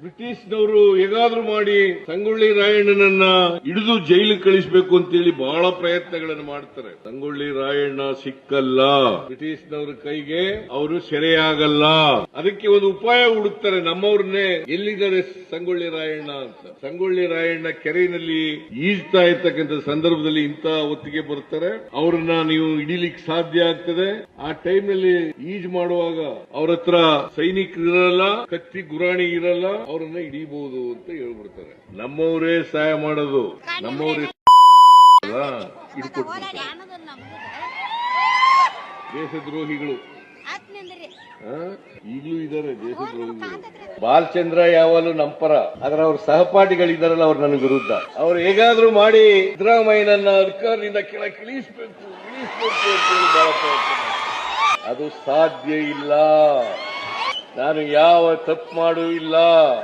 ಬ್ರಿಟಿಷ್ನವರು ಹೇಗಾದ್ರೂ ಮಾಡಿ ಸಂಗೊಳ್ಳಿ ರಾಯಣ್ಣನನ್ನ ಹಿಡಿದು ಜೈಲಿಗೆ ಕಳಿಸಬೇಕು ಅಂತೇಳಿ ಬಹಳ ಪ್ರಯತ್ನಗಳನ್ನು ಮಾಡ್ತಾರೆ. ಸಂಗೊಳ್ಳಿ ರಾಯಣ್ಣ ಸಿಕ್ಕಲ್ಲ, ಬ್ರಿಟಿಷ್ನವರ ಕೈಗೆ ಅವರು ಸೆರೆಯಾಗಲ್ಲ. ಅದಕ್ಕೆ ಒಂದು ಉಪಾಯ ಹುಡುಕ್ತಾರೆ. ನಮ್ಮವ್ರನ್ನೇ ಎಲ್ಲಿದ್ದಾರೆ ಸಂಗೊಳ್ಳಿ ರಾಯಣ್ಣ ಅಂತ. ಸಂಗೊಳ್ಳಿ ರಾಯಣ್ಣ ಕೆರೆಯಲ್ಲಿ ಈಜ್ತಾ ಇರ್ತಕ್ಕಂಥ ಸಂದರ್ಭದಲ್ಲಿ ಇಂಥ ಹೊತ್ತಿಗೆ ಬರ್ತಾರೆ. ಅವ್ರನ್ನ ನೀವು ಹಿಡಿಲಿಕ್ಕೆ ಸಾಧ್ಯ ಆಗ್ತದೆ. ಆ ಟೈಮ್ನಲ್ಲಿ ಈಜ್ ಮಾಡುವಾಗ ಅವ್ರ ಹತ್ರ ಸೈನಿಕರು ಇರಲ್ಲ, ಕತ್ತಿ ಗುರಾಣಿ ಇರಲ್ಲ, ಅವರನ್ನ ಹಿಡಿಬಹುದು ಅಂತ ಹೇಳ್ಬಿಡ್ತಾರೆ. ನಮ್ಮವರೇ ಸಹಾಯ ಮಾಡೋದು, ನಮ್ಮವರೇ ಹಿಡ್ಕೊಡ್ತಾರೆ. ದೇಶದ್ರೋಹಿಗಳು ಈಗಲೂ ಇದ್ದಾರೆ. ದೇಶದ್ರೋಹಿಗಳು ಬಾಲಚಂದ್ರ ಯಾವಾಗಲೂ ನಂಪರ, ಆದ್ರೆ ಅವ್ರ ಸಹಪಾಠಿಗಳಿದ್ದಾರಲ್ಲ ಅವ್ರು ನನ್ನ ವಿರುದ್ಧ. ಅವ್ರು ಹೇಗಾದ್ರೂ ಮಾಡಿ ಸಿದ್ದರಾಮಯ್ಯನನ್ನ ಅಧಿಕಾರದಿಂದ ಇಳಿಸಬೇಕು ಅಂತೇಳಿ ಬಹಳ ಪ್ರಯತ್ನ. ಅದು ಸಾಧ್ಯ ಇಲ್ಲ. ನಾನು ಯಾವ ತಪ್ಪು ಮಾಡೂ ಇಲ್ಲ.